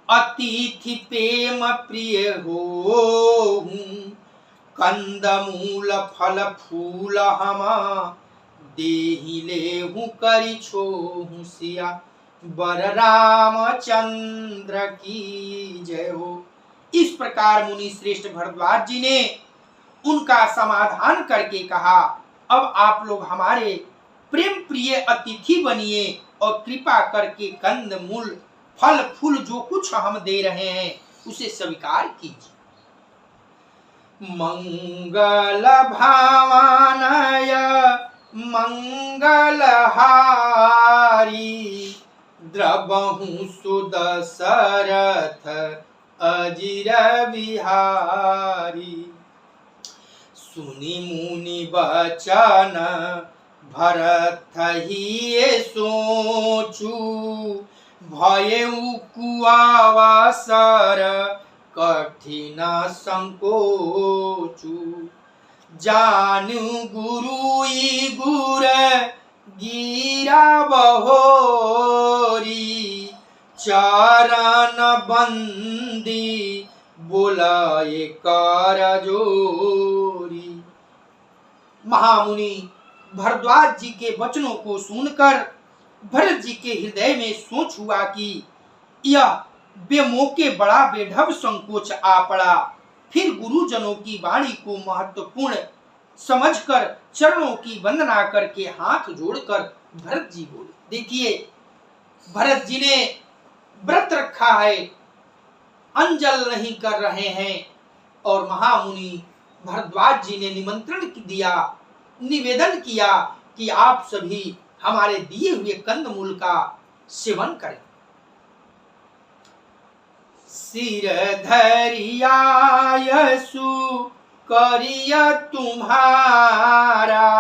अतिथि प्रेम प्रिय होहूं, कंद मूल फल फूल हमा, देहि लेहूं करि छोहूं सिया, बर रामचंद्र की जय हो। इस प्रकार मुनि श्रेष्ठ भरद्वाज जी ने उनका समाधान करके कहा, अब आप लोग हमारे प्रेम प्रिय अतिथि बनिए और कृपा करके कंद मूल फल फूल जो कुछ हम दे रहे हैं उसे स्वीकार कीजिए। मंगल भावनाय मंगलहारी द्रवहु सुदशरथ अजिर बिहारी। सुनि मुनि बचन भरत ही सोचू भयउ कुआवासर कठिन संकोचू। जानु गुरुई गुर गिरा बहोरी चरण बंदी बोलाए कर जोरी। महामुनि भरद्वाज जी के वचनों को सुनकर भरत जी के हृदय में सोच हुआ कि यह बेमौके बड़ा बेढब संकोच आ पड़ा। फिर गुरुजनों की वाणी को महत्वपूर्ण समझकर चरणों की वंदना करके हाथ जोड़कर भरत जी बोले, देखिए भरत जी ने व्रत रखा है, अंजल नहीं कर रहे हैं और महामुनि भरद्वाज जी ने निमंत्रण दिया, निवेदन किया कि आप सभी हमारे दिए हुए कंदमूल का सेवन करें। सिर धरियायसु करिय तुम्हारा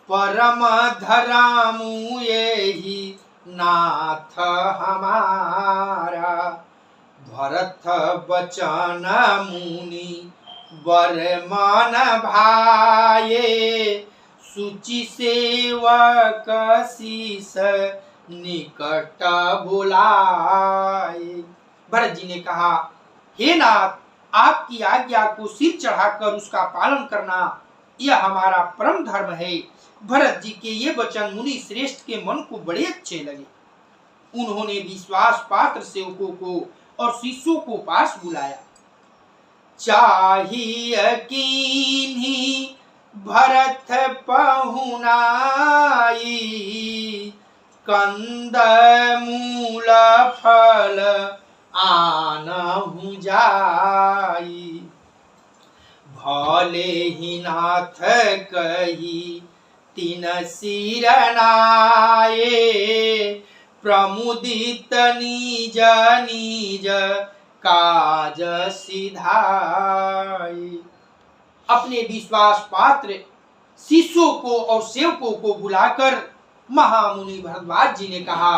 परम धरामु यही नाथ हमारा। भरत बचन मुनि वर मन भाये सुचि सेवक शीस निकट बुलाए। भरत जी ने कहा, हे नाथ, आपकी आज्ञा को सिर चढ़ाकर उसका पालन करना यह हमारा परम धर्म है। भरत जी के ये वचन मुनि श्रेष्ठ के मन को बड़े अच्छे लगे। उन्होंने विश्वास पात्र सेवकों को और शिष्यों को पास बुलाया। चाहिए कीन्ही भरत पहुनाई कंद मूल फल आनहु जाई। भले ही नाथ कही तीन सिरनाए प्रमुदित निज निज काज सिधाई। अपने विश्वास पात्र शिष्यों को और सेवकों को बुलाकर महामुनि भरद्वाज जी ने कहा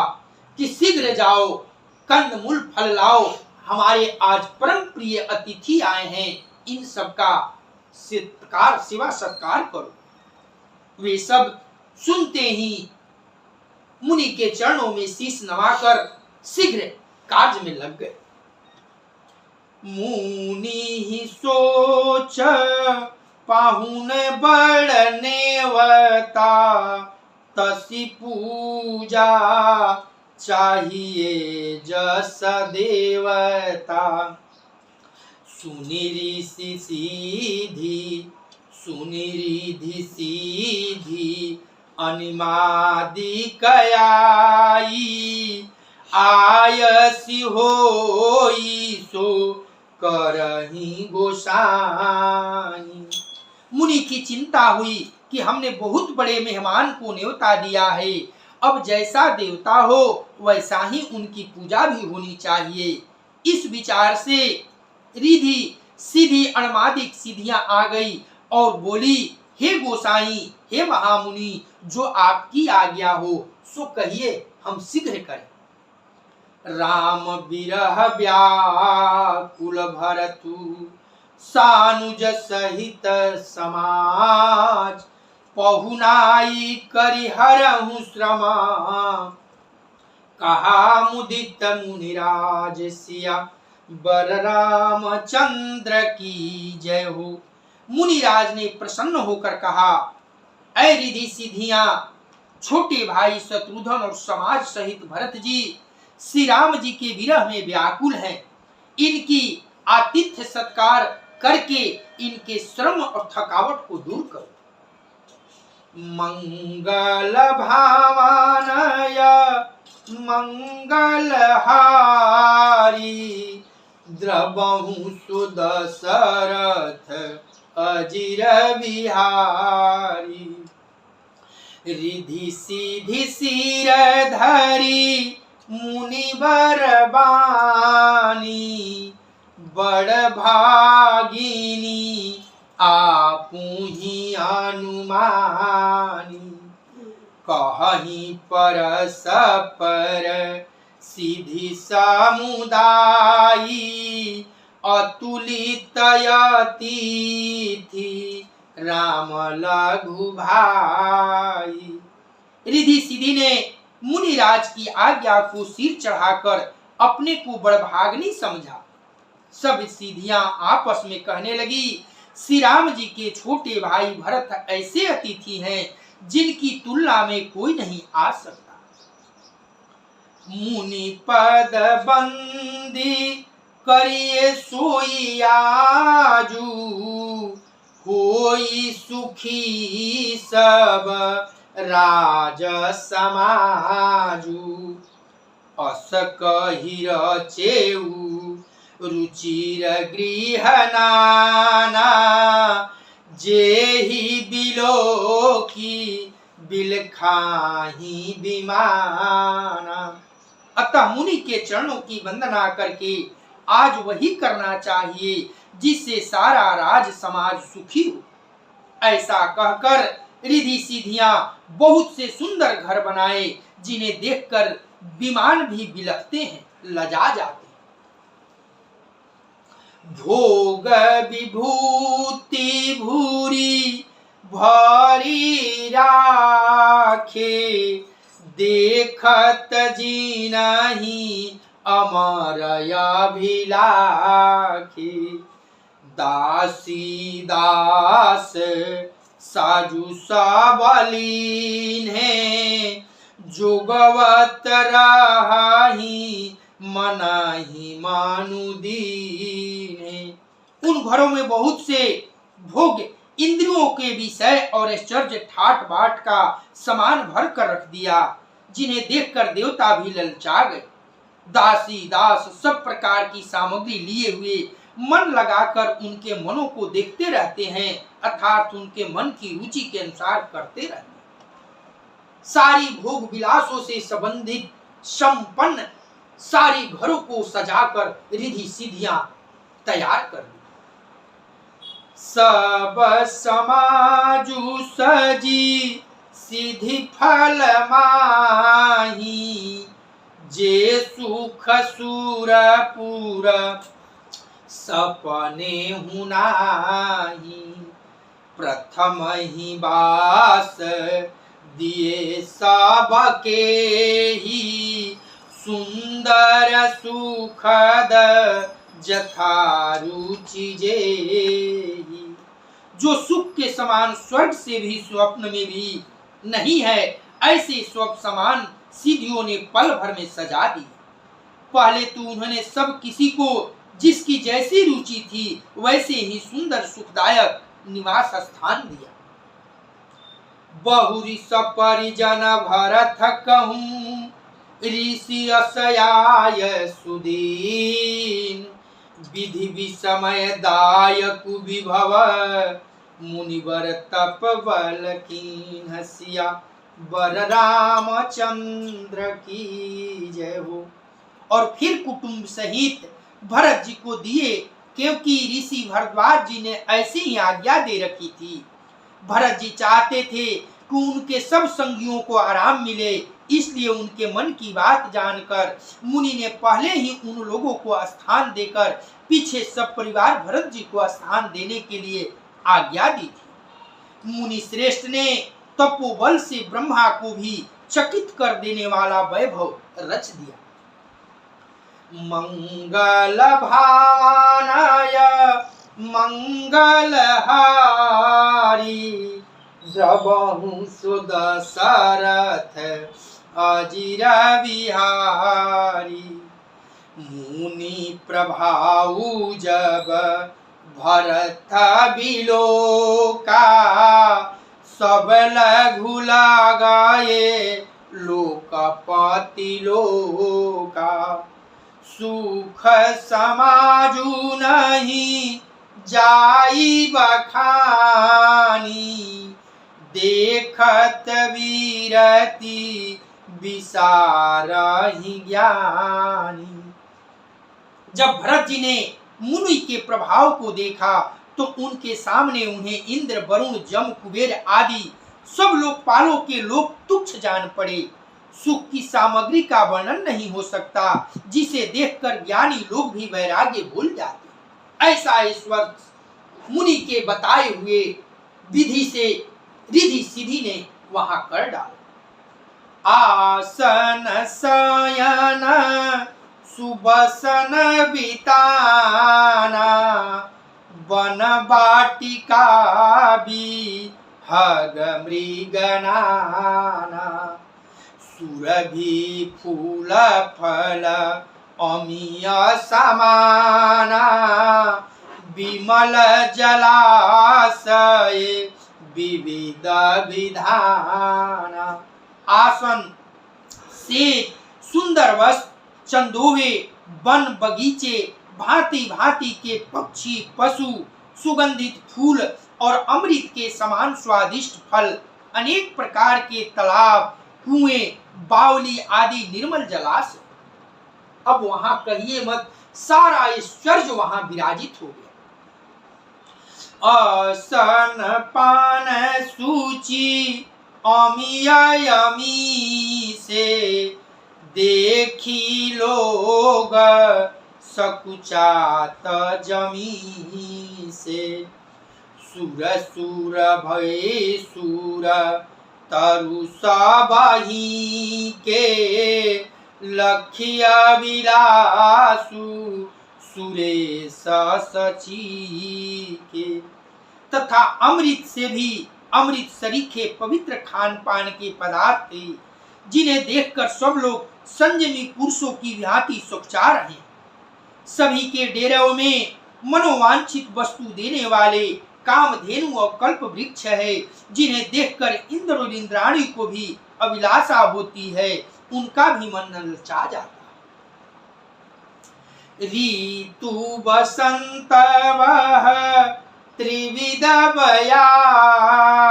कि शीघ्र जाओ, कंदमूल फल लाओ, हमारे आज परम प्रिय अतिथि आए हैं, इन सबका सत्कार सेवा सत्कार करो। वे सब सुनते ही मुनि के चरणों में शीश नवाकर शीघ्र कार्य में लग गए। मुनि ही सोच पाहुन बड़ नेवता तसी पूजा चाहिए जस देवता। सुनि ऋषि सीधी अनिमादि कयाई आयसी होई सो करही गोसाई। मुनि की चिंता हुई कि हमने बहुत बड़े मेहमान को न्योता दिया है, अब जैसा देवता हो वैसा ही उनकी पूजा भी होनी चाहिए। इस विचार से रिधि सीधी अणमादिक सिद्धियां आ गई और बोली, हे गोसाई, हे महामुनि, जो आपकी आज्ञा हो सो कहिए, हम शीघ्र करें। राम बिरह व्याकुल भरतु सानुज सहित समाज पहुनाई करिहरहु श्रमा कहा मुदित मुनिराज सिया बर रामचंद्र की जय हो। मुनिराज ने प्रसन्न होकर कहा, ऐ रिधि सिद्धियां, छोटे भाई शत्रुघ्न और समाज सहित भरत जी श्री राम जी के विरह में व्याकुल हैं, इनकी आतिथ्य सत्कार करके इनके श्रम और थकावट को दूर करो। मंगल भावनय मंगलहारी द्रवहु सुदशरथ अजिर बिहारी रिधि सिधि सिर धरी मुनिवर बानी बड़ भागिनी आपू ही अनुमानी कहीं परस्पर सिद्धि समुदायी अतुलित अतिथि राम लघु भाई। रिधि सिद्धि ने मुनिराज की आज्ञा को सिर चढ़ाकर अपने को बड़भाग्नि समझा। सब सिद्धियां आपस में कहने लगी, श्री राम जी के छोटे भाई भरत ऐसे अतिथि हैं जिनकी तुलना में कोई नहीं आ सकता। मुनि पद बंदी करिए सोई आजू होई सुखी सब राज समाजू अस कहि रचेऊ रुचिर गृह नाना जेहि बिलो की बिलखाही विमाना। अतः मुनि के चरणों की वंदना करके आज वही करना चाहिए जिससे सारा राज समाज सुखी हो। ऐसा कहकर रिधि सिद्धियां बहुत से सुंदर घर बनाए जिन्हें देखकर विमान भी बिलखते हैं, लजा जाते हैं। भोग विभूति भूरी भरी राखे देखत जीनहि अमर अभिलाखे दासी दास साजु सबलीन है जोगवत रही मनाही मानुदीन है। उन घरों में बहुत से भोग इंद्रियों के विषय और ऐश्वर्य ठाट बाट का सामान भर कर रख दिया जिन्हें देखकर देवता भी ललचा गए। दासी दास सब प्रकार की सामग्री लिए हुए मन लगाकर उनके मनों को देखते रहते हैं, अर्थात उनके मन की रुचि के अनुसार करते रहते हैं। सारी भोग विलासों से संबंधित संपन्न सारी घरों को सजाकर रिधि सिद्धियां तैयार कर ली। सब समाजु सजी सिद्धि फल माही जे सुख सुरपुर सपने हुनाही प्रथम ही बास दिए सबके ही सुंदर सुखद जथा रुचि जेहि। जो सुख के समान स्वर्ग से भी स्वप्न में भी नहीं है, ऐसे स्वप्न समान सिद्धियों ने पल भर में सजा दी। पहले तो उन्होंने सब किसी को जिसकी जैसी रुचि थी वैसे ही सुंदर सुखदायक निवास स्थान दिया। बहुरी सपरिजन भरत कहूं ऋषि असयाय सुदीन विधि विषमय दायक विभव मुनिवर तप बल कीन हसिया बर रामचंद्र की जय हो। और फिर कुटुंब सहित भरत जी को दिए, क्योंकि ऋषि भरद्वाज जी ने ऐसी ही आज्ञा दे रखी थी। भरत जी चाहते थे कि उनके सब संगियों को आराम मिले, इसलिए उनके मन की बात जानकर मुनि ने पहले ही उन लोगों को स्थान देकर पीछे सब परिवार भरत जी को स्थान देने के लिए आज्ञा दी थी। मुनि श्रेष्ठ ने तपोबल से ब्रह्मा को भी चकित कर देने वाला वैभव रच दिया। मंगल भावनाय मंगलहारी द्रवहु सुदशरथ अजिर बिहारी मुनि प्रभाऊ जब भरत बिलोका सब लघु लगाए लोकपति लोका। सुख समाजु नहीं जाई बखानी, देखत वीरति विसारहि ज्ञानी। जब भरत जी ने मुनि के प्रभाव को देखा तो उनके सामने उन्हें इंद्र, वरुण, जम, कुबेर आदि सब लोकपालों के लोग तुच्छ जान पड़े। सुख की सामग्री का वर्णन नहीं हो सकता, जिसे देखकर ज्ञानी लोग भी वैराग्य भूल जाते। ऐसा ईश्वर मुनि के बताए हुए विधि से रिधि सिद्धि ने वहां कर डाला। आसन शयन सुबसन बिताना, वन बाटिका विहग मृगनाना। सुरभि फूल फल अमीय समाना, विमल जलाशय विविध विधाना। आसन से सुंदर वस्त्र, चंदोवे, वन बगीचे, भांति भांति के पक्षी पशु, सुगंधित फूल और अमृत के समान स्वादिष्ट फल, अनेक प्रकार के तालाब, कुएं, बावली आदि निर्मल जलाशय। अब वहां कहिए मत, सारा ऐश्वर्य वहां विराजित हो गया। आसन पान सूची अमी से, देखी लोग सकुचात जमी से। सुर सुर भय सुर तरु सबही के, लखिय विलासु सुरेश सची के। तथा अमृत से भी अमृत सरीखे पवित्र खान पान के पदार्थ थे, जिन्हें देखकर सब लोग संयमी पुरुषों की भांति सुखचा रहे। सभी के डेरों में मनोवांछित वस्तु देने वाले कामधेनु और कल्प वृक्ष है, जिन्हें देखकर इंद्र और इंद्राणी को भी अभिलाषा होती है, उनका भी मन ललचा जाता। ऋतु बसंत वह त्रिविध बयारी,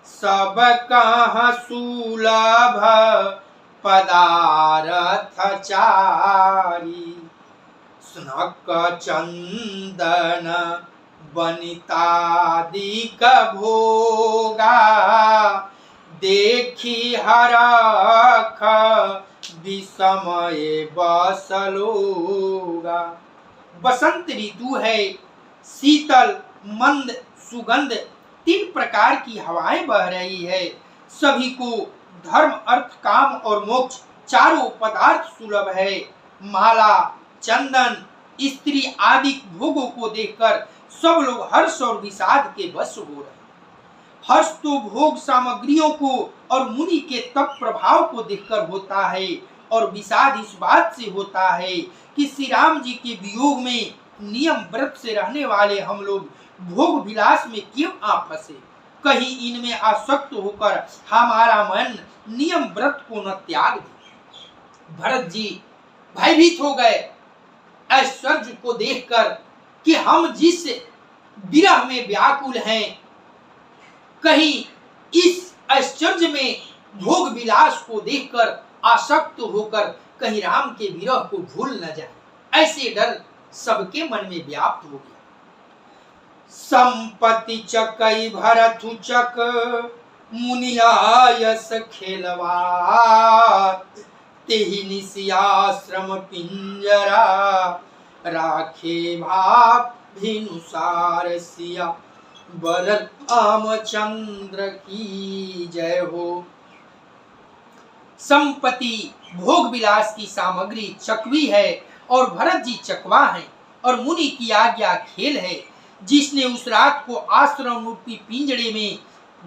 सब कहाँ सुलभ पदार्थ चारी। स्नक चंदन वनितादिक भोगा, देखी हरख विस्मय बसलोगा। बसंत ऋतु है, शीतल मंद सुगंध 3 प्रकार की हवाएं बह रही है। सभी को धर्म, अर्थ, काम और मोक्ष चारों पदार्थ सुलभ है। माला, चंदन, स्त्री आदि भोगों को देखकर सब लोग हर्ष और विषाद के वश हो रहे। हर्ष तो भोग सामग्रियों को और मुनि के तप प्रभाव को देखकर होता है, और विषाद इस बात से होता है कि श्री राम जी के वियोग में नियम व्रत से रहने वाले हम लोग भोग विलास में क्यों आ फंसे। कहीं इनमें आसक्त होकर हमारा मन नियम व्रत को न त्याग दे। भरत जी भयभीत हो गए ऐश्वर्य को देखकर कि हम जिस विरह में व्याकुल हैं, कहीं इस ऐश्वर्य में भोग विलास को देखकर आसक्त होकर कहीं राम के विरह को भूल न जाए। ऐसे डर सबके मन में व्याप्त हो गया। संपत्ति चकई भरथु चक, मुनियायस खेलवात। तेहि निशियाश्रम पिंजरा, राखे भाप भिनुसार सिया। भरत रामचंद्र की जय हो। संपत्ति भोग विलास की सामग्री चकवी है और भरत जी चकवा है, और मुनि की आज्ञा खेल है। जिसने उस रात को आश्रम रूपी पिंजड़े में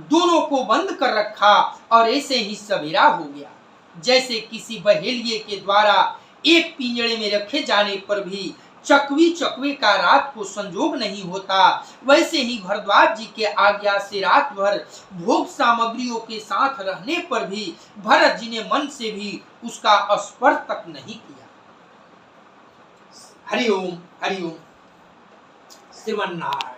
दोनों को बंद कर रखा और ऐसे ही सवेरा हो गया। जैसे किसी बहेलिए के द्वारा एक पिंजड़े में रखे जाने पर भी चकवी चकवे का रात को संजोग नहीं होता, वैसे ही भरद्वाज जी के आज्ञा से रात भर भोग सामग्रियों के साथ रहने पर भी भरत जी ने मन से भी उसका स्पर्श तक नहीं किया। हरिओम हरिओम। श्रीमन्नारायण।